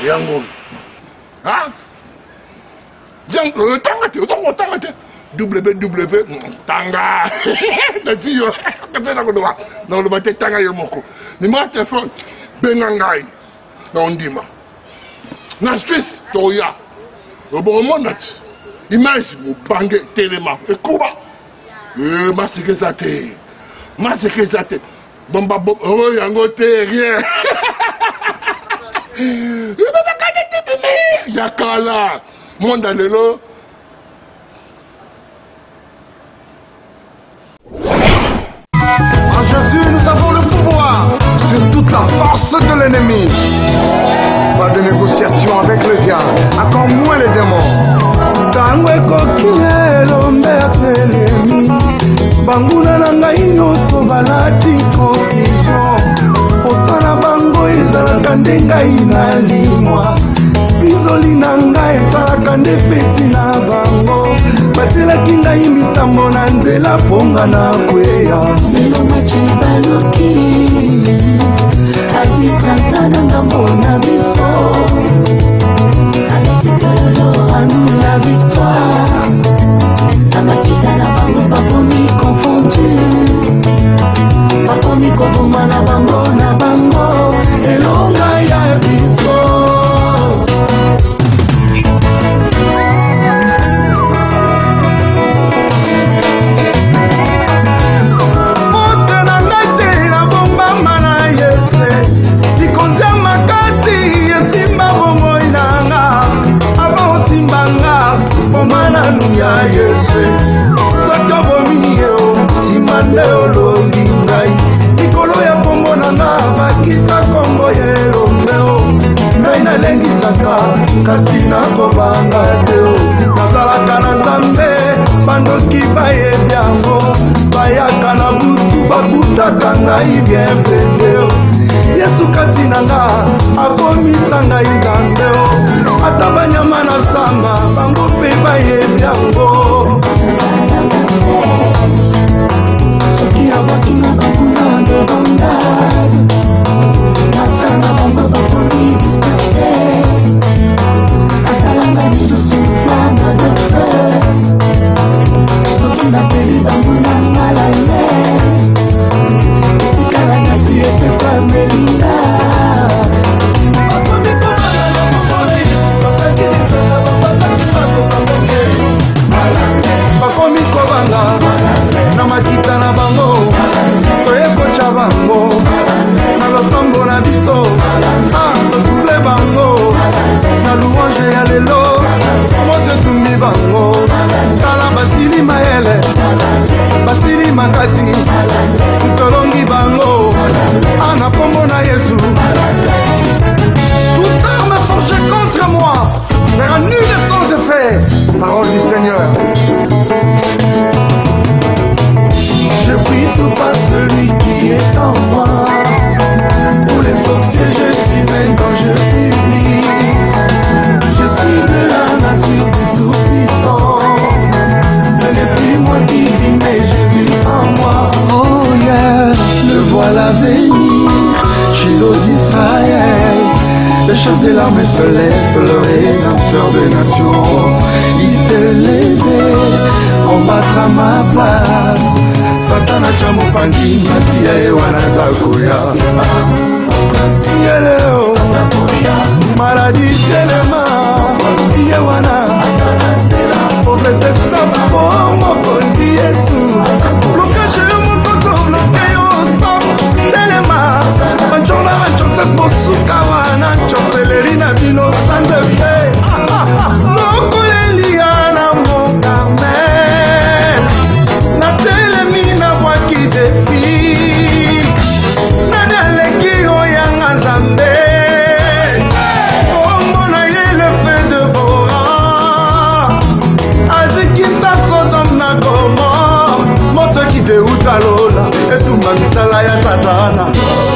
Yango. Ah? Tanga. WW Tanga. Nasi yo. Katena ko doa. Na lo bate Tanga yo moko. Ni ma telefone benangai. Na ondima. Na Suisse toya. Obo monat. Image mo bange telema. Ekuba. Masike zate. Bomba oh yango te rien. Yakala. Monde lelo. En Jésus, nous avons le pouvoir sur toute la force de l'ennemi. Pas de négociation avec le diable, encore moins les démons. Tangwe kokielo mbatelemi banguna na ngai nyonso balati confusion osala bango ezalaka nde ngai nalimwa bizoli na ngai ezalaka nde feti na bango batelaki ngai mitambo na nzela mponga na kweya lelo mache baloki azwikaza na ngambo na biso la victoire, Amakisa la bango bakomi confondu, bakomi koboma na bango, elonga ya biso. Mote na ngate na bomba mana yese, likonza makasi yesimba bomo inanga. Omana nuya yese Soto bomio Simande olongi ngai Nikolo ya kombo na nga Bakita kombo yelo meo Ngai na lengi saka Kasi na kobanga teo Nazalaka na nzambe Bandoki baye biango Bayaka na butu Bakutaka ngai bien pendeo Yesu kati na nga Akomisa ngai nzambeo Ata banyama na samba bango pe bayebi yango soki abaki na bakuna de bandade natana bango bakoni disperse asalanga lisusu flamba de feu soki napeli bango na malale esika na nyasi epesa melinga bakomi kobanga na makita na bango toyekocha bango na losambo na biso tosufle bango na louange ya lelo moto etumbi bango tala basili mayele basili makasi tolongi bango na kombo na Yesu. Toute arme forgée contre moi sera nulle sans effet. Parole du Seigneur. Je prie tout par celui qui est en moi. Pour les sorciers, je suis un danger public. Je suis de la nature du Tout-Puissant. Ce n'est plus moi qui vis, mais Jésus en moi. Oh yeah, le voilà venir, Shiloh d'Israël. Le chef de l'armée se lève, le rédempteur des nations. Il s'est levé, combattra ma place. Satana chamupandi, Masia et Wanatakuya. Yeleo, maladie telema, Yewana. Prophète stop, oh mon condi Yesu. Bloquage mon coton, bloqué stop, telema. Banchola, banchola, bosuka wana, chopeleri na vino, sans effet. Mokuleliana mon Carmel. Na telemi na waki defi. Na naleki oyanga zambe. Ombo na ye le feu de Bora. Azikita Sodom na Gomorre. Moto qui déouta lola. Etumba misala ya satana.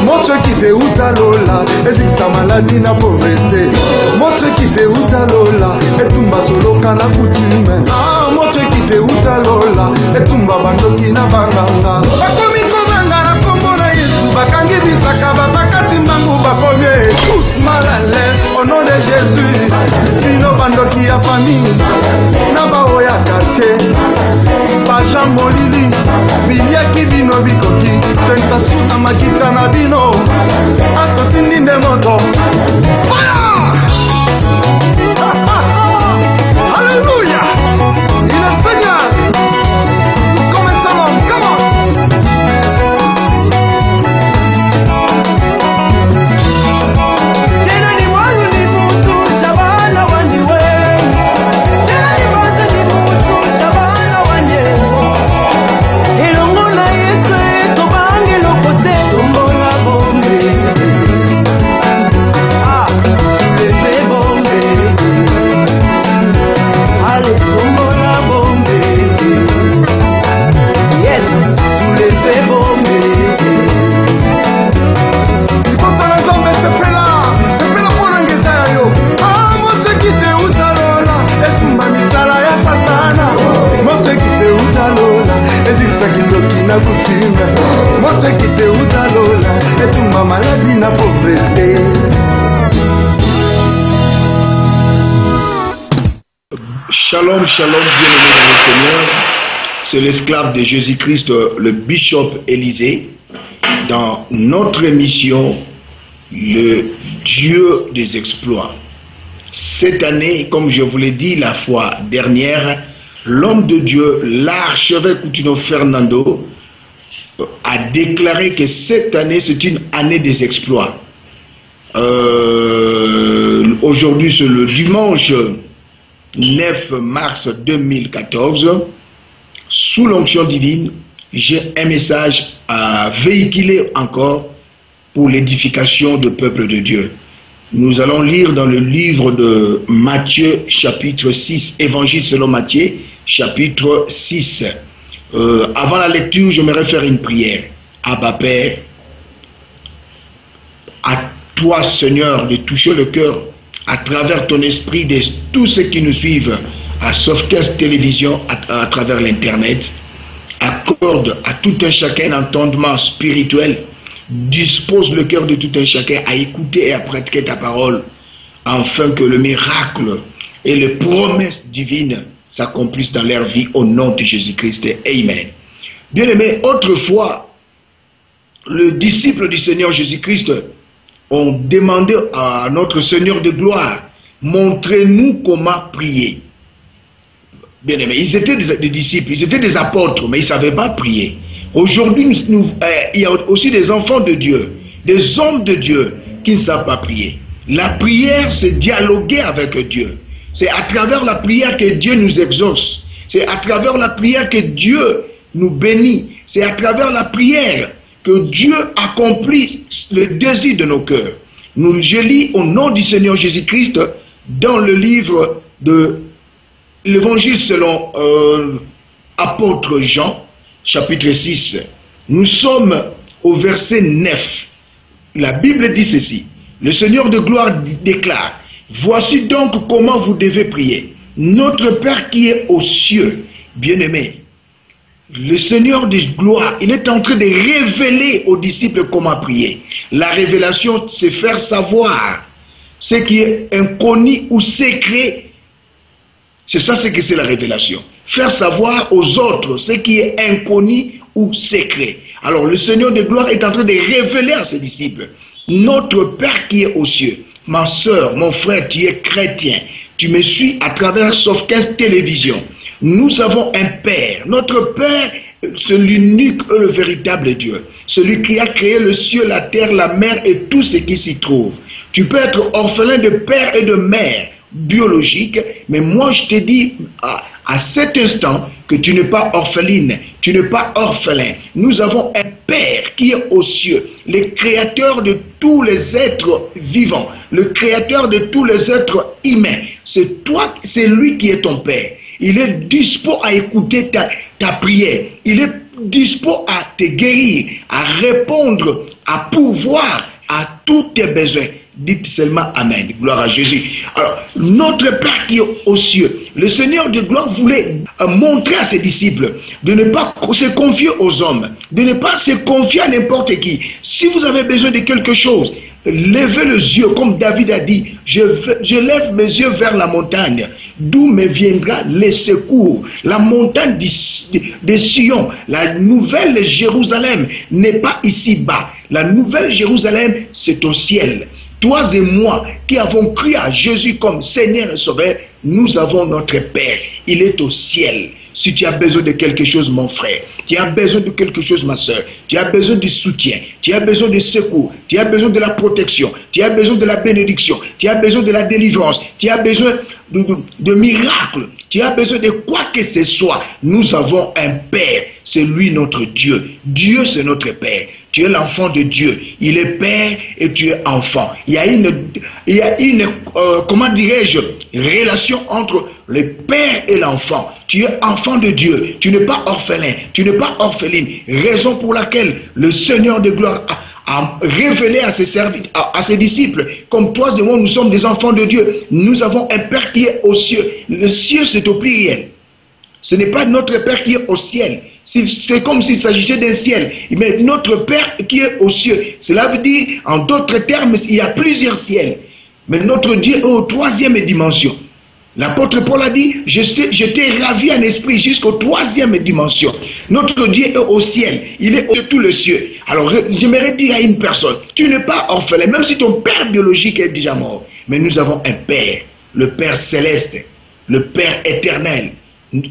Moto qui déouta lola. Ezikisa maladie na pauvreté. Moto qui déouta lola. Etumba soloka na coutume. Moto qui déouta lola. Etumba bandoki na banganga. Bakomi kobanga na kombo na Yesu. Bakangi bisaka babakati mbangu bakomi tous mal à l'aise. Au nom de Jésus. Bino bandoki ya famille, namba oya quartier. Baja molili, biliaki bino bikoki. Tentasu na makita na bino, atotindi nde moto. Fire! Alléluia! Il est Seigneur! Comme un salon, come on! Shalom, shalom, bien-aimés dans le Seigneur. C'est l'esclave de Jésus-Christ, le Bishop Élisée, dans notre émission, le Dieu des exploits. Cette année, comme je vous l'ai dit la fois dernière, l'homme de Dieu, l'archevêque Coutinho Fernando, a déclaré que cette année, c'est une année des exploits. Aujourd'hui, c'est le dimanche 9 mars 2014, sous l'onction divine, j'ai un message à véhiculer encore pour l'édification du peuple de Dieu. Nous allons lire dans le livre de Matthieu, chapitre 6, Évangile selon Matthieu, chapitre 6. Avant la lecture, j'aimerais faire une prière. Abba Père, à toi Seigneur de toucher le cœur à travers ton esprit de tous ceux qui nous suivent à Softcast Télévision, à travers l'internet. Accorde à tout un chacun un entendement spirituel. Dispose le cœur de tout un chacun à écouter et à pratiquer ta parole, afin que le miracle et les promesses divines s'accomplissent dans leur vie au nom de Jésus-Christ. Amen. Bien-aimés, autrefois, les disciples du Seigneur Jésus-Christ ont demandé à notre Seigneur de gloire, montrez-nous comment prier. Bien aimé, ils étaient des disciples, ils étaient des apôtres, mais ils ne savaient pas prier. Aujourd'hui, il y a aussi des enfants de Dieu, des hommes de Dieu qui ne savent pas prier. La prière, c'est dialoguer avec Dieu. C'est à travers la prière que Dieu nous exauce. C'est à travers la prière que Dieu nous bénit. C'est à travers la prière que Dieu accomplisse le désir de nos cœurs. Je lis au nom du Seigneur Jésus-Christ dans le livre de l'Évangile selon apôtre Jean, chapitre 6. Nous sommes au verset 9. La Bible dit ceci. Le Seigneur de gloire déclare, voici donc comment vous devez prier. Notre Père qui est aux cieux, bien-aimé, le Seigneur de gloire, il est en train de révéler aux disciples comment prier. La révélation, c'est faire savoir ce qui est inconnu ou secret. C'est ça ce que c'est la révélation. Faire savoir aux autres ce qui est inconnu ou secret. Alors le Seigneur de gloire est en train de révéler à ses disciples. Notre Père qui est aux cieux. Ma soeur, mon frère, tu es chrétien. Tu me suis à travers Softcast Télévision. Nous avons un Père. Notre Père, c'est l'unique et le véritable Dieu. Celui qui a créé le ciel, la terre, la mer et tout ce qui s'y trouve. Tu peux être orphelin de père et de mère biologique, mais moi je te dis à cet instant que tu n'es pas orpheline, tu n'es pas orphelin. Nous avons un Père qui est aux cieux, le créateur de tous les êtres vivants, le créateur de tous les êtres humains. C'est toi, c'est lui qui est ton Père. Il est dispo à écouter ta prière. Il est dispo à te guérir, à répondre, à pouvoir à tous tes besoins. Dites seulement Amen. Gloire à Jésus. Alors, notre Père qui est aux cieux, le Seigneur de gloire voulait montrer à ses disciples de ne pas se confier aux hommes, de ne pas se confier à n'importe qui. Si vous avez besoin de quelque chose, levez les yeux, comme David a dit, je lève mes yeux vers la montagne, d'où me viendra le secours. La montagne de Sion, la nouvelle Jérusalem n'est pas ici-bas. La nouvelle Jérusalem, c'est au ciel. Toi et moi, qui avons cru à Jésus comme Seigneur et Sauveur, nous avons notre Père. Il est au ciel. Si tu as besoin de quelque chose, mon frère, tu as besoin de quelque chose, ma soeur, tu as besoin du soutien, tu as besoin de secours, tu as besoin de la protection, tu as besoin de la bénédiction, tu as besoin de la délivrance, tu as besoin de miracles, tu as besoin de quoi que ce soit. Nous avons un Père, c'est lui notre Dieu. Dieu, c'est notre Père. Tu es l'enfant de Dieu. Il est Père et tu es enfant. Il y a une comment dirais-je, relation entre le Père et l'enfant. Tu es enfant de Dieu. Tu n'es pas orphelin. Tu n'es pas orpheline. Raison pour laquelle le Seigneur de gloire a révélé à ses disciples, comme toi et moi, nous sommes des enfants de Dieu. Nous avons un Père qui est aux cieux. Le ciel, c'est au pluriel. Ce n'est pas notre Père qui est au ciel. C'est comme s'il s'agissait d'un ciel. Mais notre Père qui est aux cieux. Cela veut dire, en d'autres termes, il y a plusieurs ciels. Mais notre Dieu est aux troisième dimension. L'apôtre Paul a dit, j'étais ravi en esprit jusqu'aux troisième dimension. Notre Dieu est au ciel. Il est au tout le cieux. Alors, j'aimerais dire à une personne, tu n'es pas orphelin, même si ton père biologique est déjà mort. Mais nous avons un Père, le Père céleste, le Père éternel.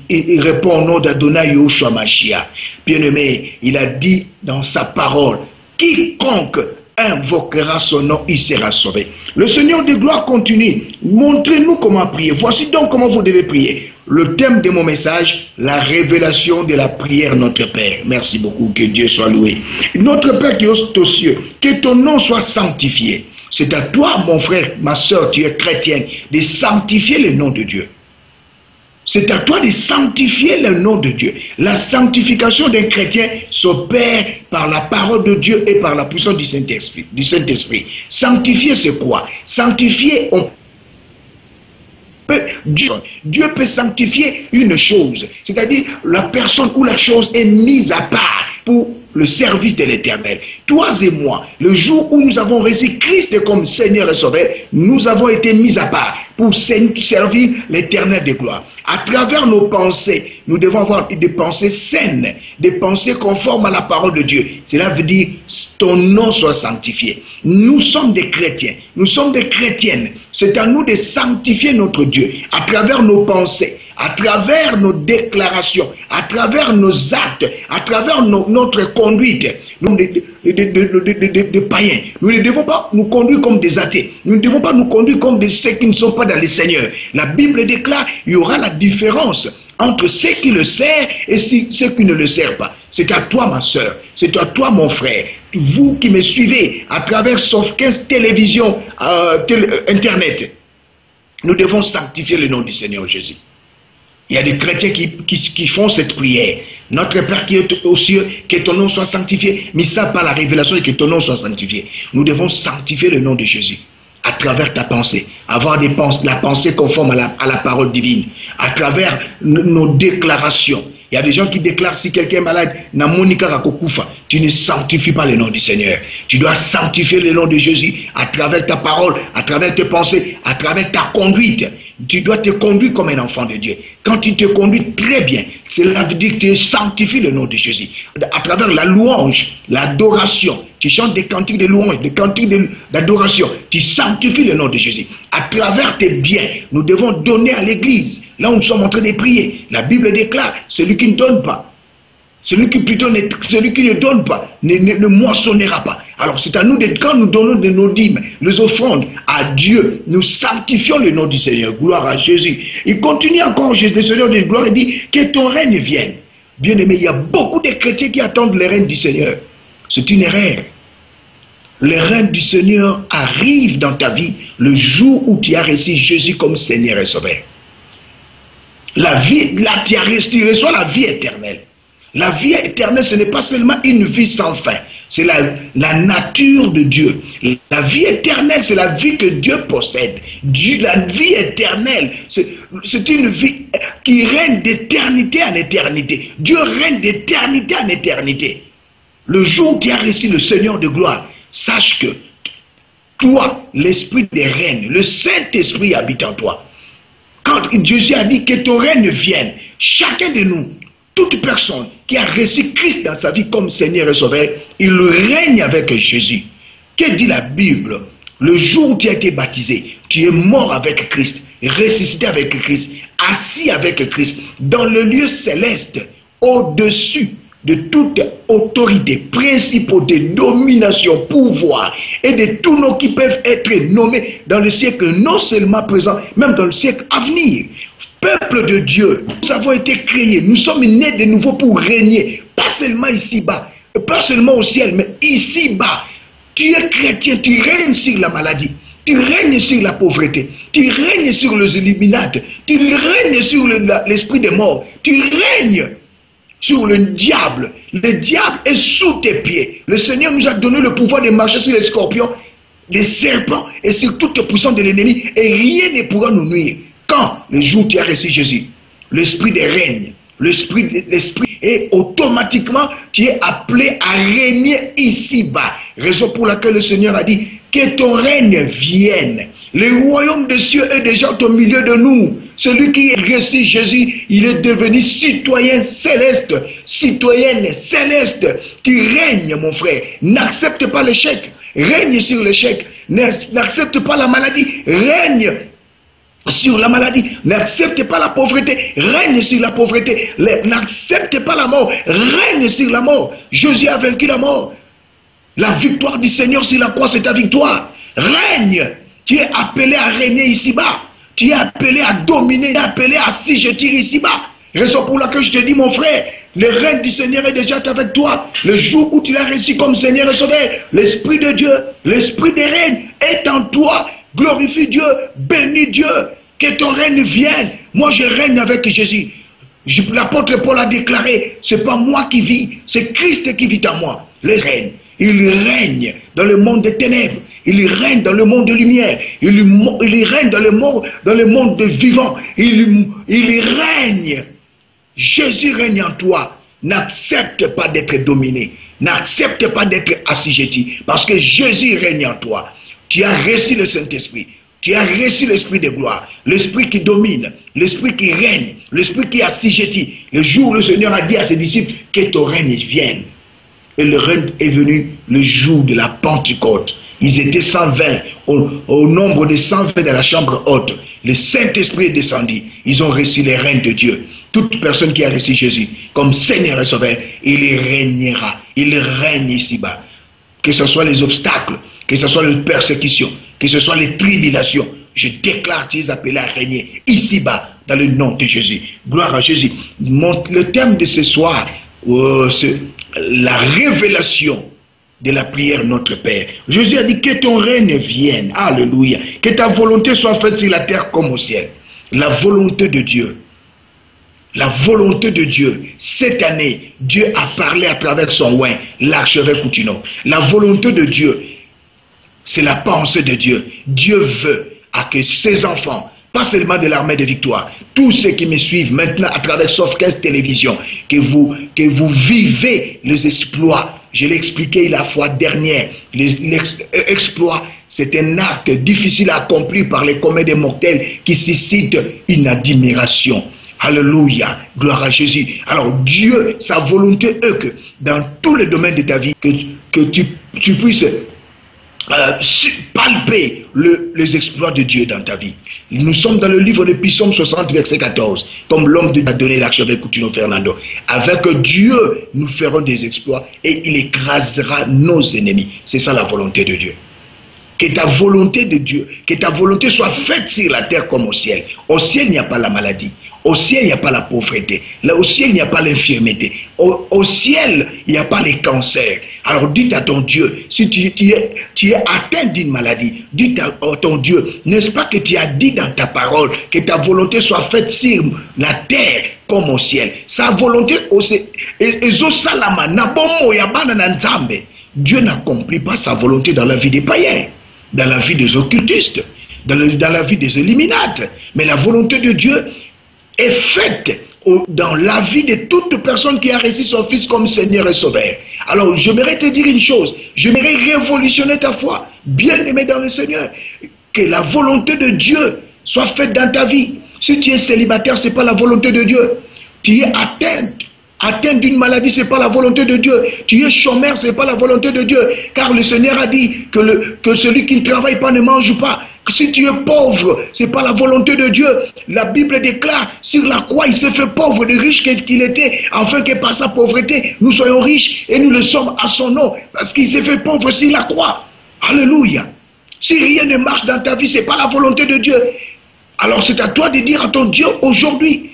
Il répond au nom d'Adonai Yahushua Mashiach. Bien-aimé, il a dit dans sa parole, quiconque invoquera son nom, il sera sauvé. Le Seigneur de gloire continue. Montrez-nous comment prier. Voici donc comment vous devez prier. Le thème de mon message, la révélation de la prière Notre Père. Merci beaucoup, que Dieu soit loué. Notre Père qui est aux cieux, que ton nom soit sanctifié. C'est à toi, mon frère, ma soeur, tu es chrétienne, de sanctifier le nom de Dieu. C'est à toi de sanctifier le nom de Dieu. La sanctification d'un chrétien s'opère par la parole de Dieu et par la puissance du Saint-Esprit. Sanctifier, c'est quoi? Sanctifier, Dieu peut sanctifier une chose, c'est-à-dire la personne ou la chose est mise à part pour le service de l'Éternel. Toi et moi, le jour où nous avons reçu Christ comme Seigneur et Sauveur, nous avons été mis à part pour servir l'Éternel de gloire. À travers nos pensées, nous devons avoir des pensées saines, des pensées conformes à la parole de Dieu. Cela veut dire ton nom soit sanctifié. Nous sommes des chrétiens, nous sommes des chrétiennes. C'est à nous de sanctifier notre Dieu à travers nos pensées, à travers nos déclarations, à travers nos actes, à travers notre conduite. Nous, des païens, nous ne devons pas nous conduire comme des athées. Nous ne devons pas nous conduire comme ceux qui ne sont pas dans le Seigneur. La Bible déclare qu'il y aura la différence entre ceux qui le servent et ceux qui ne le servent pas. C'est à toi, ma soeur, c'est à toi, mon frère, vous qui me suivez à travers Sofquest télévision, internet. Nous devons sanctifier le nom du Seigneur Jésus. Il y a des chrétiens qui font cette prière. Notre Père qui est aux cieux, que ton nom soit sanctifié, mais ça par la révélation et que ton nom soit sanctifié. Nous devons sanctifier le nom de Jésus à travers ta pensée, avoir la pensée conforme à la parole divine, à travers nos déclarations. Il y a des gens qui déclarent si quelqu'un est malade, tu ne sanctifies pas le nom du Seigneur. Tu dois sanctifier le nom de Jésus à travers ta parole, à travers tes pensées, à travers ta conduite. Tu dois te conduire comme un enfant de Dieu. Quand tu te conduis très bien, cela veut dire que tu sanctifies le nom de Jésus. À travers la louange, l'adoration, tu chantes des cantiques de louange, des cantiques d'adoration, tu sanctifies le nom de Jésus. À travers tes biens, nous devons donner à l'église. Là où nous sommes en train de prier, la Bible déclare, celui qui ne donne pas, celui qui ne donne pas, ne moissonnera pas. Alors c'est à nous, quand nous donnons de nos dîmes, les offrandes à Dieu, nous sanctifions le nom du Seigneur. Gloire à Jésus. Il continue encore, le Seigneur de gloire, et dit que ton règne vienne. Bien aimé, il y a beaucoup de chrétiens qui attendent le règne du Seigneur. C'est une erreur. Le règne du Seigneur arrive dans ta vie le jour où tu as reçu Jésus comme Seigneur et Sauveur. La vie, là, tu reçois la vie éternelle. La vie éternelle, ce n'est pas seulement une vie sans fin. C'est la nature de Dieu. La vie éternelle, c'est la vie que Dieu possède. La vie éternelle, c'est une vie qui règne d'éternité en éternité. Dieu règne d'éternité en éternité. Le jour où tu as reçu le Seigneur de gloire, sache que toi, l'esprit des règnes, le Saint-Esprit habite en toi. Quand Jésus a dit que ton règne vienne, chacun de nous, toute personne qui a reçu Christ dans sa vie comme Seigneur et Sauveur, il règne avec Jésus. Que dit la Bible? Le jour où tu as été baptisé, tu es mort avec Christ, ressuscité avec Christ, assis avec Christ, dans le lieu céleste, au-dessus de toute autorité, principauté, domination, pouvoir, et de tous nos qui peuvent être nommés dans le siècle non seulement présent, même dans le siècle à venir. Peuple de Dieu, nous avons été créés, nous sommes nés de nouveau pour régner, pas seulement ici-bas, pas seulement au ciel, mais ici-bas. Tu es chrétien, tu règnes sur la maladie, tu règnes sur la pauvreté, tu règnes sur les Illuminates, tu règnes sur l'esprit des morts, tu règnes sur le diable. Le diable est sous tes pieds. Le Seigneur nous a donné le pouvoir de marcher sur les scorpions, les serpents et sur toute puissance de l'ennemi, et rien ne pourra nous nuire. Quand le jour où tu as reçu Jésus, l'esprit des règnes, l'esprit, et automatiquement tu es appelé à régner ici-bas. Raison pour laquelle le Seigneur a dit que ton règne vienne. Le royaume des cieux est déjà au milieu de nous. Celui qui a reçu Jésus, il est devenu citoyen céleste, citoyenne céleste. Tu règnes, mon frère. N'accepte pas l'échec. Règne sur l'échec. N'accepte pas la maladie. Règne sur la maladie. N'accepte pas la pauvreté. Règne sur la pauvreté. N'accepte pas la mort. Règne sur la mort. Jésus a vaincu la mort. La victoire du Seigneur sur la croix, c'est ta victoire. Règne. Tu es appelé à régner ici-bas. Tu es appelé à dominer, tu es appelé à assujettir ici-bas. Raison pour laquelle je te dis, mon frère, le règne du Seigneur est déjà avec toi. Le jour où tu l'as reçu comme Seigneur et Sauveur, l'Esprit de Dieu, l'Esprit des règnes est en toi. Glorifie Dieu, bénis Dieu, que ton règne vienne. Moi, je règne avec Jésus. L'apôtre Paul a déclaré, c'est pas moi qui vis, c'est Christ qui vit en moi. Le règne. Il règne dans le monde des ténèbres. Il règne dans le monde de lumière. Il règne dans le monde de vivant. Il règne. Jésus règne en toi. N'accepte pas d'être dominé. N'accepte pas d'être assujetti. Parce que Jésus règne en toi. Tu as reçu le Saint-Esprit. Tu as reçu l'Esprit de gloire. L'Esprit qui domine. L'Esprit qui règne. L'Esprit qui assujetti. Le jour où le Seigneur a dit à ses disciples que ton règne vienne. Et le règne est venu le jour de la Pentecôte. Ils étaient 120, au nombre de 120 dans la chambre haute. Le Saint-Esprit est descendu. Ils ont reçu les règnes de Dieu. Toute personne qui a reçu Jésus comme Seigneur et Sauveur, il régnera. Il règne ici-bas. Que ce soit les obstacles, que ce soit les persécutions, que ce soit les tribulations, je déclare qu'ils appellent à régner ici-bas, dans le nom de Jésus. Gloire à Jésus. Le thème de ce soir, c'est la révélation de la prière Notre Père. Jésus a dit que ton règne vienne. Alléluia. Que ta volonté soit faite sur la terre comme au ciel. La volonté de Dieu. La volonté de Dieu. Cette année, Dieu a parlé à travers son oint, l'archevêque Coutinho. La volonté de Dieu, c'est la pensée de Dieu. Dieu veut à que ses enfants, pas seulement de l'armée de victoire, tous ceux qui me suivent maintenant à travers Soft15 Télévision, que vous vivez les exploits. Je l'ai expliqué la fois dernière. L'exploit, c'est un acte difficile à accomplir par les communs des mortels qui suscite une admiration. Alléluia, gloire à Jésus. Alors Dieu, sa volonté est que dans tous les domaines de ta vie, que tu puisses palper les exploits de Dieu dans ta vie. Nous sommes dans le livre de Psaume 60, verset 14, comme l'homme de Dieu a donné l'archevêque Coutinho Fernando. Avec Dieu, nous ferons des exploits et il écrasera nos ennemis. C'est ça la volonté de Dieu. Que ta volonté de Dieu, que ta volonté soit faite sur la terre comme au ciel. Au ciel, il n'y a pas la maladie. Au ciel, il n'y a pas la pauvreté. Là, au ciel, il n'y a pas l'infirmité. Au ciel, il n'y a pas les cancers. Alors, dites à ton Dieu, si tu es atteint d'une maladie, dites à ton Dieu, n'est-ce pas que tu as dit dans ta parole que ta volonté soit faite sur la terre comme au ciel. Sa volonté, Dieu n'accomplit pas sa volonté dans la vie des païens, dans la vie des occultistes, dans la vie des illuminates. Mais la volonté de Dieu est faite dans la vie de toute personne qui a reçu son Fils comme Seigneur et Sauveur. Alors, j'aimerais te dire une chose, j'aimerais révolutionner ta foi, bien-aimé dans le Seigneur, que la volonté de Dieu soit faite dans ta vie. Si tu es célibataire, ce n'est pas la volonté de Dieu. Tu es atteint d'une maladie, ce n'est pas la volonté de Dieu. Tu es chômeur, ce n'est pas la volonté de Dieu. Car le Seigneur a dit que celui qui ne travaille pas ne mange pas. Si tu es pauvre, ce n'est pas la volonté de Dieu. La Bible déclare, sur la croix, il s'est fait pauvre, de riche qu'il était, afin que par sa pauvreté, nous soyons riches et nous le sommes à son nom. Parce qu'il s'est fait pauvre sur la croix. Alléluia. Si rien ne marche dans ta vie, ce n'est pas la volonté de Dieu. Alors c'est à toi de dire à ton Dieu aujourd'hui,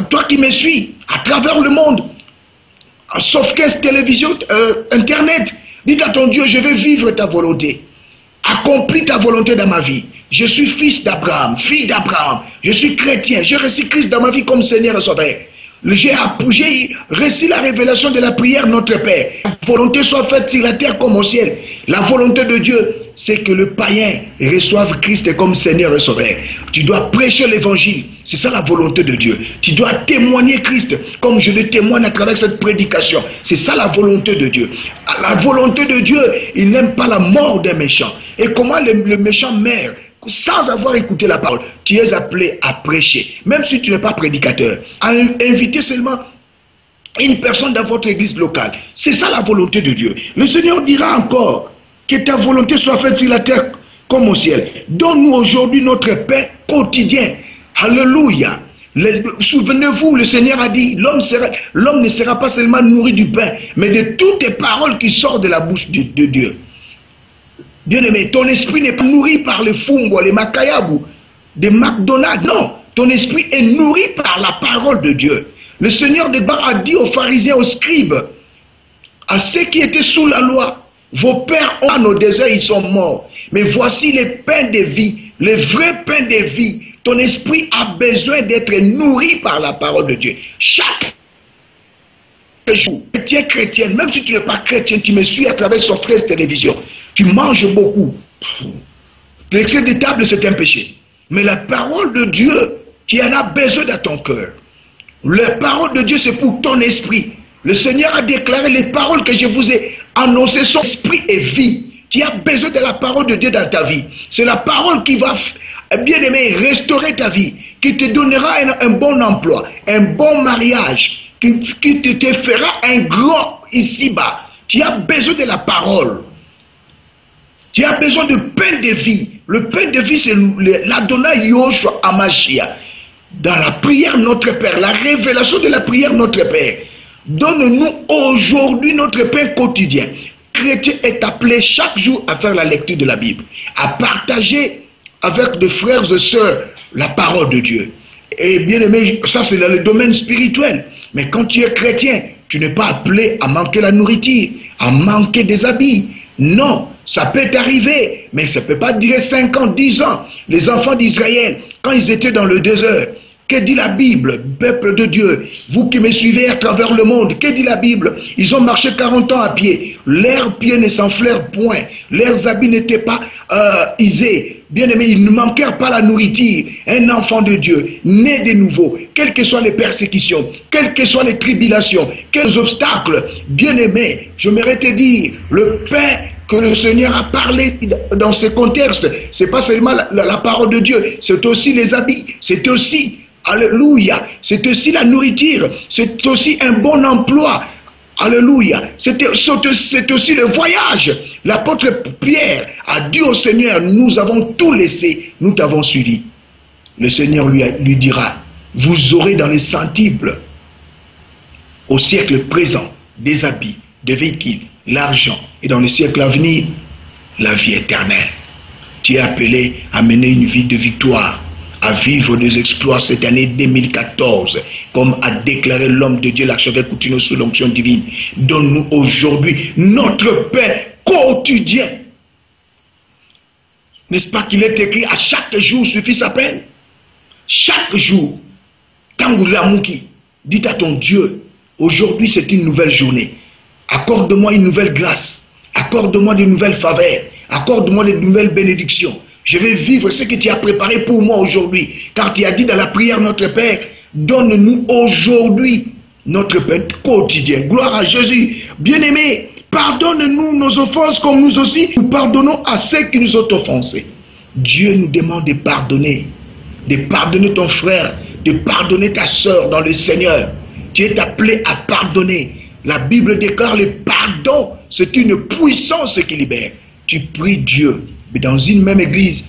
toi qui me suis, à travers le monde, sauf qu'est-ce télévision, internet, dis à ton Dieu, je veux vivre ta volonté. Accomplis ta volonté dans ma vie. Je suis fils d'Abraham, fille d'Abraham. Je suis chrétien. J'ai reçu Christ dans ma vie comme Seigneur et Sauveur. J'ai reçu la révélation de la prière Notre Père. La volonté soit faite sur la terre comme au ciel. La volonté de Dieu, c'est que le païen reçoive Christ comme Seigneur et Sauveur. Tu dois prêcher l'évangile. C'est ça la volonté de Dieu. Tu dois témoigner Christ comme je le témoigne à travers cette prédication. C'est ça la volonté de Dieu. La volonté de Dieu, il n'aime pas la mort des méchants. Et comment le méchant meurt sans avoir écouté la parole? Tu es appelé à prêcher, même si tu n'es pas prédicateur, à inviter seulement une personne dans votre église locale. C'est ça la volonté de Dieu. Le Seigneur dira encore que ta volonté soit faite sur la terre comme au ciel. Donne-nous aujourd'hui notre pain quotidien. Alléluia. Souvenez-vous, le Seigneur a dit, l'homme ne sera pas seulement nourri du pain, mais de toutes les paroles qui sortent de la bouche de Dieu. Bien-aimé, ton esprit n'est pas nourri par les fungo, les makayabou, des McDonald's. Non, ton esprit est nourri par la parole de Dieu. Le Seigneur de Bar a dit aux pharisiens, aux scribes, à ceux qui étaient sous la loi, vos pères ont au désert, ils sont morts. Mais voici les pains de vie, les vrais pains de vie. Ton esprit a besoin d'être nourri par la parole de Dieu. Chaque jour, chrétienne, même si tu n'es pas chrétien, tu me suis à travers son frère télévision. Tu manges beaucoup. L'excès de table, c'est un péché. Mais la parole de Dieu, tu en as besoin dans ton cœur. La parole de Dieu, c'est pour ton esprit. Le Seigneur a déclaré les paroles que je vous ai annoncées sont esprit et vie. Tu as besoin de la parole de Dieu dans ta vie. C'est la parole qui va, bien aimé, restaurer ta vie, qui te donnera un bon emploi, un bon mariage, qui te fera un grand ici-bas. Tu as besoin de la parole. Tu as besoin de pain de vie. Le pain de vie, c'est l'Adonai Yoshua Amashia. Dans la prière Notre Père, la révélation de la prière Notre Père. Donne-nous aujourd'hui notre pain quotidien. Chrétien est appelé chaque jour à faire la lecture de la Bible, à partager avec des frères et sœurs la parole de Dieu. Et bien aimé, ça c'est dans le domaine spirituel. Mais quand tu es chrétien, tu n'es pas appelé à manquer la nourriture, à manquer des habits. Non, ça peut t'arriver, mais ça ne peut pas durer 5 ans, 10 ans. Les enfants d'Israël, quand ils étaient dans le désert, que dit la Bible, peuple de Dieu, vous qui me suivez à travers le monde, que dit la Bible? Ils ont marché 40 ans à pied, leurs pieds ne s'enflèrent point, leurs habits n'étaient pas usés. Bien aimé, ils ne manquèrent pas la nourriture. Un enfant de Dieu, né de nouveau, quelles que soient les persécutions, quelles que soient les tribulations, quels obstacles, bien aimé, j'aimerais te dire, le pain que le Seigneur a parlé dans ce contexte, c'est pas seulement la parole de Dieu, c'est aussi les habits, c'est aussi, alléluia, c'est aussi la nourriture, c'est aussi un bon emploi, alléluia, c'est aussi le voyage. L'apôtre Pierre a dit au Seigneur, nous avons tout laissé, nous t'avons suivi. Le Seigneur lui dira, vous aurez dans les centiples, au siècle présent, des habits, des véhicules, l'argent, et dans le siècle à venir, la vie éternelle. Tu es appelé à mener une vie de victoire, à vivre des exploits cette année 2014, comme a déclaré l'homme de Dieu, l'archevêque Coutinho sous l'onction divine. Donne-nous aujourd'hui notre pain quotidien. N'est-ce pas qu'il est écrit à chaque jour suffit sa peine? Chaque jour, Tangulamouki, dites à ton Dieu, aujourd'hui c'est une nouvelle journée. Accorde-moi une nouvelle grâce. Accorde-moi de nouvelles faveurs. Accorde-moi de nouvelles bénédictions. Je vais vivre ce que tu as préparé pour moi aujourd'hui. Car tu as dit dans la prière, notre Père, donne-nous aujourd'hui notre pain quotidien. Gloire à Jésus. Bien-aimé, pardonne-nous nos offenses comme nous aussi nous pardonnons à ceux qui nous ont offensés. Dieu nous demande de pardonner ton frère, de pardonner ta soeur dans le Seigneur. Tu es appelé à pardonner. La Bible déclare le pardon, c'est une puissance qui libère. Tu pries Dieu, mais dans une même église,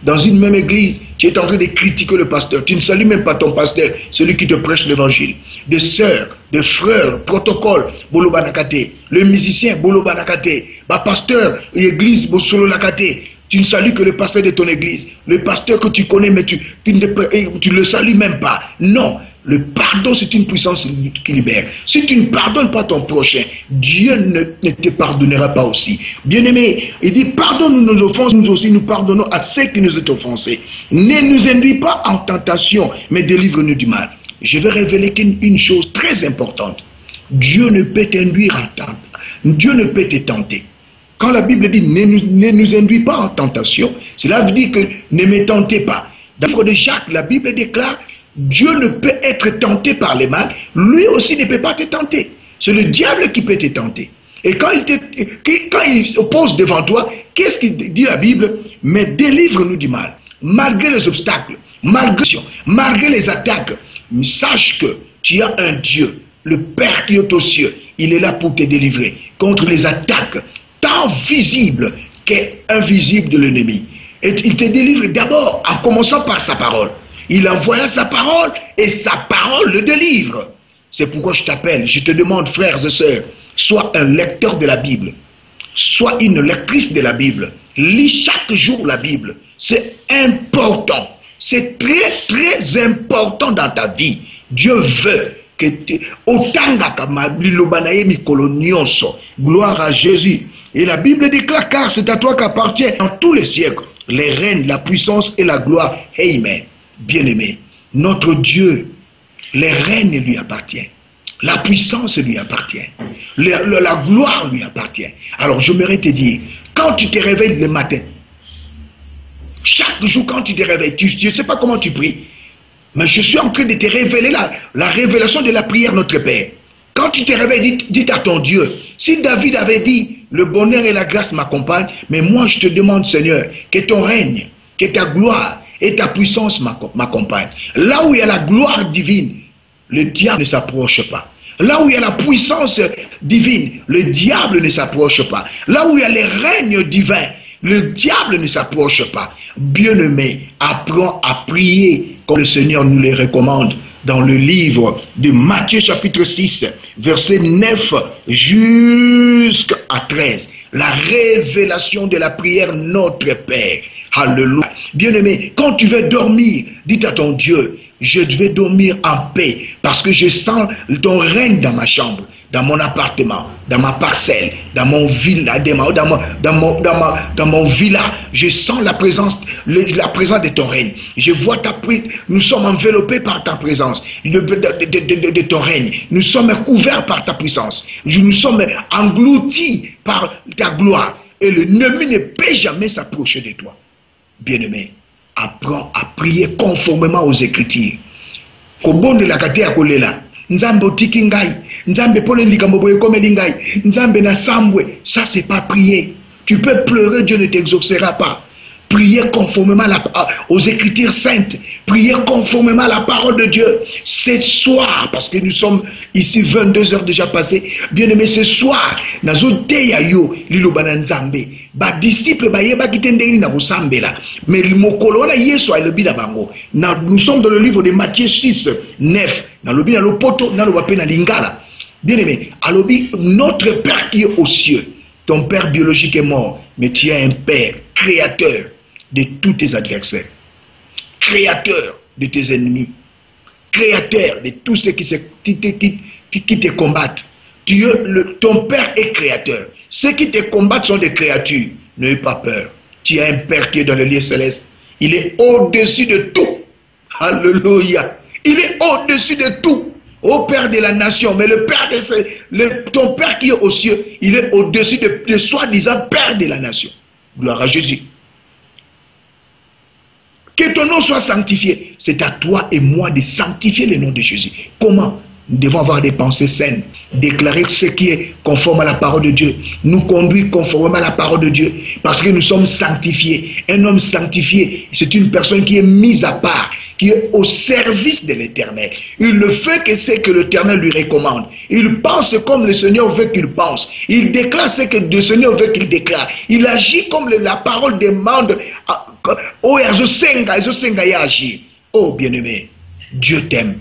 dans une même église, tu es en train de critiquer le pasteur. Tu ne salues même pas ton pasteur, celui qui te prêche l'évangile. Des sœurs, des frères, protocole, bolobanakate. Le musicien, bolobanakate. Pasteur, l'église, bosolonakate. Tu ne salues que le pasteur de ton église. Le pasteur que tu connais, mais tu ne le salues même pas. Non. Le pardon, c'est une puissance qui libère. Si tu ne pardonnes pas ton prochain, Dieu ne te pardonnera pas aussi. Bien-aimé, il dit, pardonne-nous nos offenses, nous aussi nous pardonnons à ceux qui nous ont offensés. Ne nous induis pas en tentation, mais délivre-nous du mal. Je vais révéler une chose très importante. Dieu ne peut t'induire en tentation. Dieu ne peut te tenter. Quand la Bible dit, ne nous induis pas en tentation, cela veut dire que ne me tentez pas. Dans le livre de Jacques, la Bible déclare, Dieu ne peut être tenté par le mal, lui aussi ne peut pas te tenter. C'est le diable qui peut te tenter. Et quand il se pose devant toi, qu'est-ce qu'il dit la Bible? Mais délivre-nous du mal. Malgré les obstacles, malgré les attaques, sache que tu as un Dieu, le Père qui est aux cieux. Il est là pour te délivrer contre les attaques, tant visibles qu'invisibles de l'ennemi. Et il te délivre d'abord en commençant par sa parole. Il envoya sa parole et sa parole le délivre. C'est pourquoi je t'appelle, je te demande, frères et sœurs, sois un lecteur de la Bible, sois une lectrice de la Bible, lis chaque jour la Bible. C'est important, c'est très très important dans ta vie. Dieu veut que gloire à Jésus. Et la Bible déclare, car c'est à toi qu'appartient en tous les siècles les règnes, la puissance et la gloire. Amen. Bien-aimé, notre Dieu, les règnes lui appartiennent, la puissance lui appartient, la gloire lui appartient. Alors j'aimerais te dire, quand tu te réveilles le matin, chaque jour quand tu te réveilles, je ne sais pas comment tu pries, mais je suis en train de te révéler la révélation de la prière Notre Père. Quand tu te réveilles, dis à ton Dieu, si David avait dit, le bonheur et la grâce m'accompagnent, mais moi je te demande Seigneur, que ton règne, que ta gloire, et ta puissance m'accompagne. Là où il y a la gloire divine, le diable ne s'approche pas. Là où il y a la puissance divine, le diable ne s'approche pas. Là où il y a les règnes divins, le diable ne s'approche pas. Bien-aimé, apprends à prier comme le Seigneur nous les recommande dans le livre de Matthieu chapitre 6, verset 9 jusqu'à 13. La révélation de la prière Notre Père. Alléluia. Bien-aimé, quand tu veux dormir, dis à ton Dieu, je vais dormir en paix parce que je sens ton règne dans ma chambre, dans mon appartement, dans ma parcelle, dans mon villa, dans mon villa. Je sens la présence de ton règne. Je vois ta prière. Nous sommes enveloppés par ta présence, de ton règne. Nous sommes couverts par ta puissance. Nous sommes engloutis par ta gloire. Et l'ennemi ne peut jamais s'approcher de toi. Bien-aimé, apprends à prier conformément aux Écritures. Kobonde la kate akolela, nzambe otiki ngai, nzambe pole likambo boye komeli ngai, nzambe na sambwe, ça c'est pas prier. Tu peux pleurer, Dieu ne t'exaucera pas. Priez conformément aux Écritures saintes. Priez conformément à la parole de Dieu. Ce soir, parce que nous sommes ici 22 heures déjà passées, bien-aimé, ce soir, nous sommes dans le livre de Matthieu 6, 9. Bien-aimé, notre Père qui est aux cieux, ton Père biologique est mort, mais tu es un Père créateur de tous tes adversaires, créateur de tes ennemis, créateur de tous ceux qui te combattent. Ton Père est créateur. Ceux qui te combattent sont des créatures. N'aie pas peur. Tu as un Père qui est dans le lieu céleste. Il est au-dessus de tout. Alléluia. Il est au-dessus de tout. Ô Père de la nation, mais le Père ton Père qui est aux cieux, il est au-dessus de soi-disant Père de la nation. Gloire à Jésus. Que ton nom soit sanctifié. C'est à toi et moi de sanctifier le nom de Jésus. Comment? Nous devons avoir des pensées saines, déclarer ce qui est conforme à la parole de Dieu, nous conduire conformément à la parole de Dieu, parce que nous sommes sanctifiés. Un homme sanctifié, c'est une personne qui est mise à part, qui est au service de l'Éternel. Il ne fait que ce que l'Éternel lui recommande. Il pense comme le Seigneur veut qu'il pense. Il déclare ce que le Seigneur veut qu'il déclare. Il agit comme la parole demande. Oh, bien-aimé, Dieu t'aime.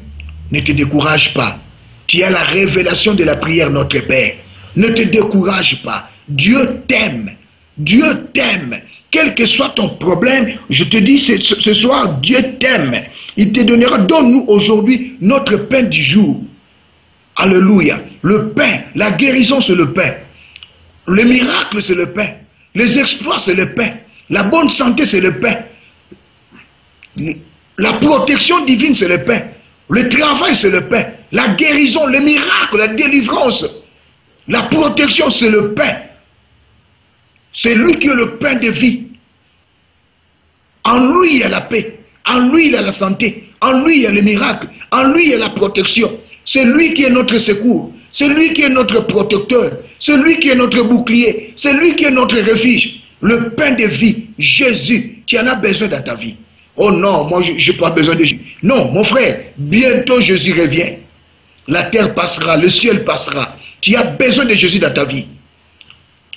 Ne te décourage pas. Tu as la révélation de la prière Notre Père. Ne te décourage pas. Dieu t'aime. Dieu t'aime. Quel que soit ton problème, je te dis ce soir, Dieu t'aime. Il te donnera, donne-nous aujourd'hui notre pain du jour. Alléluia. Le pain, la guérison c'est le pain. Le miracle c'est le pain. Les exploits c'est le pain. La bonne santé c'est le pain. La protection divine c'est le pain. Le travail, c'est le pain. La guérison, le miracle, la délivrance. La protection, c'est le pain. C'est lui qui est le pain de vie. En lui, il y a la paix. En lui, il y a la santé. En lui, il y a le miracle. En lui, il y a la protection. C'est lui qui est notre secours. C'est lui qui est notre protecteur. C'est lui qui est notre bouclier. C'est lui qui est notre refuge. Le pain de vie, Jésus, tu en as besoin dans ta vie. Oh non, moi je n'ai pas besoin de Jésus. Non, mon frère, bientôt Jésus revient. La terre passera, le ciel passera. Tu as besoin de Jésus dans ta vie.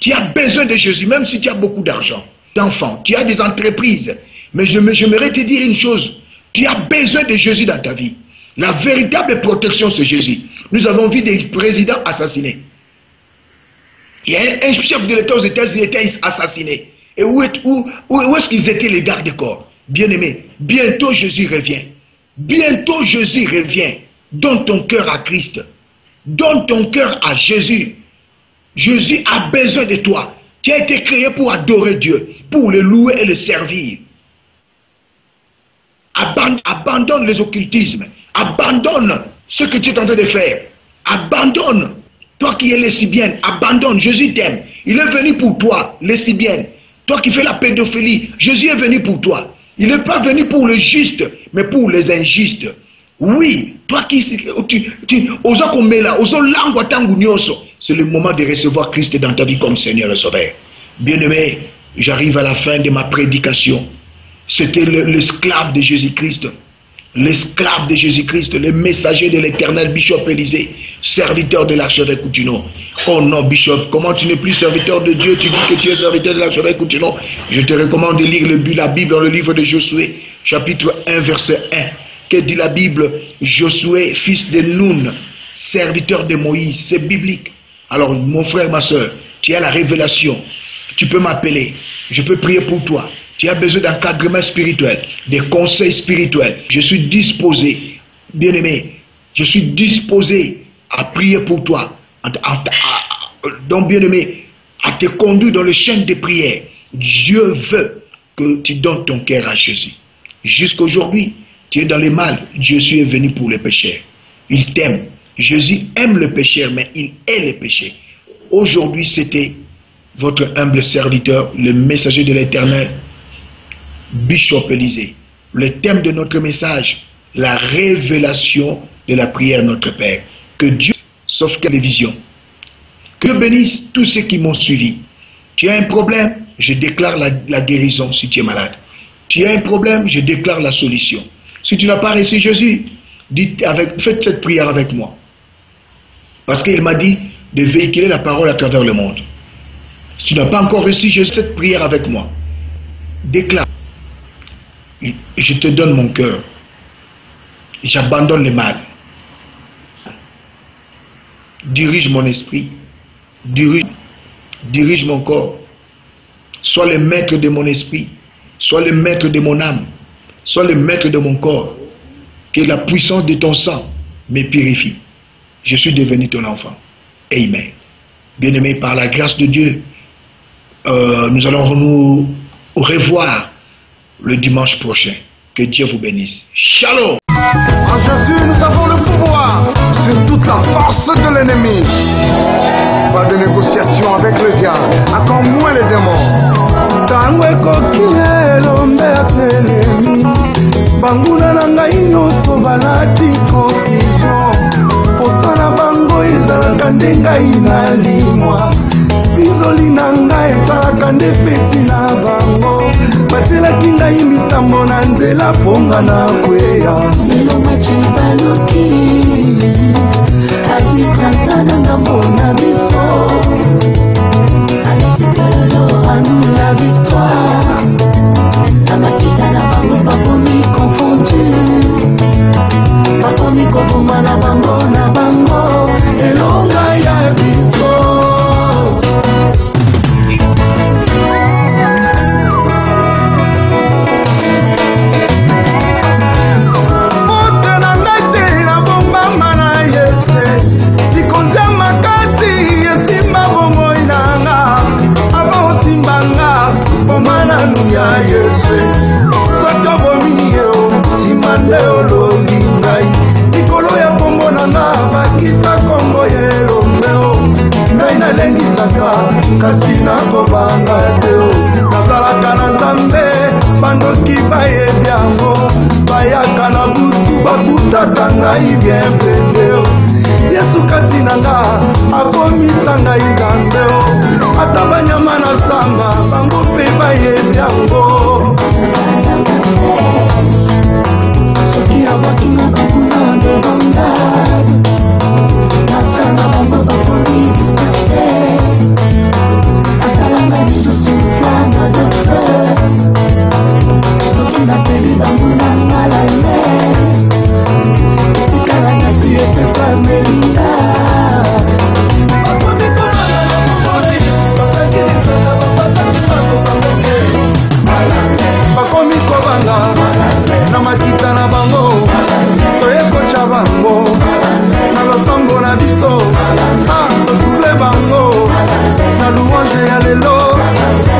Tu as besoin de Jésus, même si tu as beaucoup d'argent, d'enfants, tu as des entreprises. Mais j'aimerais te dire une chose. Tu as besoin de Jésus dans ta vie. La véritable protection, c'est Jésus. Nous avons vu des présidents assassinés. Il y a un chef de l'État aux États-Unis qui était assassiné. Et où est-ce qu'ils étaient les gardes-corps? Bien-aimé, bientôt Jésus revient. Bientôt Jésus revient. Donne ton cœur à Christ. Donne ton cœur à Jésus. Jésus a besoin de toi. Tu as été créé pour adorer Dieu, pour le louer et le servir. Abandonne les occultismes. Abandonne ce que tu es en train de faire. Abandonne. Toi qui es lesbienne, abandonne. Jésus t'aime. Il est venu pour toi, lesbienne. Toi qui fais la pédophilie, Jésus est venu pour toi. Il n'est pas venu pour le juste, mais pour les injustes. Oui, toi qui... C'est le moment de recevoir Christ dans ta vie comme Seigneur et Sauveur. Bien-aimé, j'arrive à la fin de ma prédication. C'était l'esclave de Jésus-Christ. L'esclave de Jésus-Christ, le messager de l'Éternel, Bishop Élisée, serviteur de l'archevêque Coutinho. Oh non, Bishop, comment tu n'es plus serviteur de Dieu? Tu dis que tu es serviteur de l'archevêque Coutinho. Je te recommande de lire la Bible dans le livre de Josué, chapitre 1, verset 1. Que dit la Bible? Josué, fils de Nun, serviteur de Moïse. C'est biblique. Alors, mon frère, ma soeur, tu as la révélation. Tu peux m'appeler. Je peux prier pour toi. Tu as besoin d'encadrement spirituel, de conseils spirituels. Je suis disposé, bien-aimé, je suis disposé à prier pour toi. Donc, bien-aimé, à te conduire dans le chemin de prière. Dieu veut que tu donnes ton cœur à Jésus. Jusqu'aujourd'hui, tu es dans le mal. Jésus est venu pour les pécheurs. Il t'aime. Jésus aime le pécheur, mais il est le péché. Aujourd'hui, c'était votre humble serviteur, le messager de l'Éternel, Bishop Élisée. Le thème de notre message, la révélation de la prière Notre Père. Que Dieu sauve la vision. Que Dieu bénisse tous ceux qui m'ont suivi. Tu as un problème, je déclare la guérison si tu es malade. Tu as un problème, je déclare la solution. Si tu n'as pas reçu Jésus, faites cette prière avec moi. Parce qu'il m'a dit de véhiculer la parole à travers le monde. Si tu n'as pas encore reçu Jésus, cette prière avec moi. Déclare. Je te donne mon cœur. J'abandonne le mal. Dirige mon esprit. Dirige mon corps. Sois le maître de mon esprit. Sois le maître de mon âme. Sois le maître de mon corps. Que la puissance de ton sang me purifie. Je suis devenu ton enfant. Amen. Bien-aimé, par la grâce de Dieu, nous allons nous revoir le dimanche prochain. Que Dieu vous bénisse. Shalom. En Jésus, nous avons le pouvoir. l'ennemi. Pas de négociation avec le diable, encore moins les démons. Tango ekoki elombe atelemi banguna na ngai nyonso balati confusion posa na bango ezalaka nde ngai nalimwa bizoli na ngai ezalaka nde feti na bango batelaki ngai mitambo na nzela mponga na kweya lelo machi baloki azikaza na ngambo na biso à nous la victoire. La maquita la bango bakomi confondu. Bakomi kokoma la bango elonga ya biso. Mote na ngate na bomba mana yese. Likonza makasi yesimba bongo inanga. Simbanga bomana nuya yese soto bomio simande olongi ngai ikolo ya kombo na nga bakisa kombo yelo meo ngai nalengisaka kasi nakobanga teo nazalaka na nzambe bandoki bayebi yango bayaka na butu bakutaka ngai bien pendeo yesu kati na nga akomisa ngai nzambeo ata banyama na samba bango mpe bayebi yango soki abakina bakuna debanda atana bango bakomi disperse asalanga lisusu flama de feu soki napeli bango na malale esikala nasi epesa melinga bakomi kobanga na makita na bango toyekocha bango na losambo na biso tosouble bango na louange ya lelo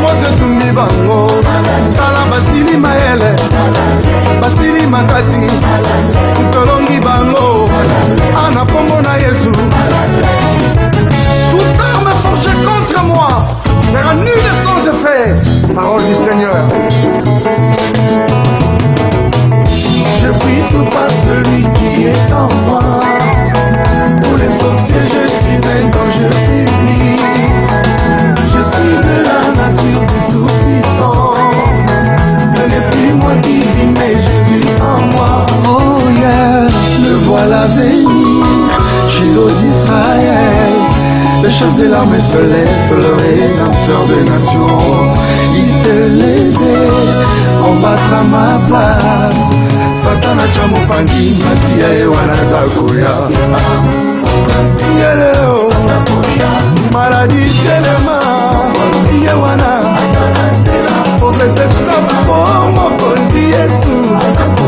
moto etumbi bango tala basili mayele basili makasi tolongi bango na kombo na Yesu. Toute arme forgée contre moi sera nulle et sans effet. Parole du Seigneur. Je prie tout par celui qui est en moi. Pour les sorciers, je suis un danger public. Je suis de la nature du Tout-Puissant. Ce n'est plus moi qui vis, mais Jésus en moi. Oh yeah, le voilà venir, Shiloh d'Israël. Le chef de l'armée céleste, le rédempteur des nations. Il s'est levé, combattre à ma place. Satana chamupangi, Matia et Wanadakoya. Tieleo, maladie telema, Yewana. Prophète stop, oh mon Dieu Jésus.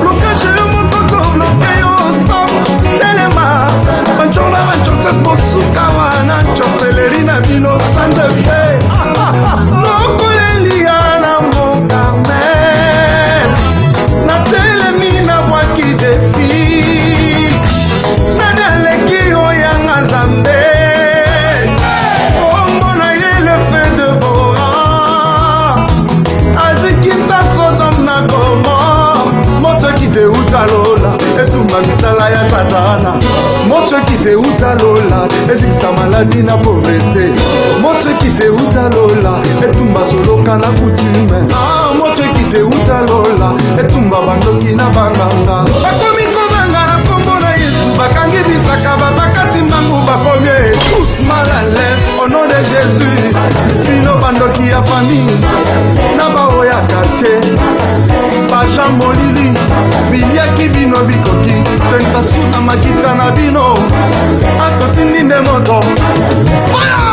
Blocage mon coco, bloqué stop, telema. Manchola, manchola, posuka wana, chopelerina vino, sande fe. Mokolelia mon Carmel. Na telemi na waki defi. Na daleki oyanga zambe. Omona ye le feu de Bora. Azikita sodom na Gomorrhe. Moto qui déroute à Lola. Et tout ma misala ya satana. Moto qui déroute à Lola. Et dit sa maladie na pauvreté. Moto qui déroute à Lola. Et tout ma solo kana coutume. Moto qui déroute à Lola. Et tout ma bandoki na banganga. Bakomi kobanga na kombo na Yesu. Bakangi bisaka babakati mbangu bakomye. Tous mal à l'aise au nom de Jésus. Bino bandoki ya famille. Na bao ya quartier. Baja molili. Biliaki bino bikoki. Tentation na makita na bino. Atotindi ne moto. Fire!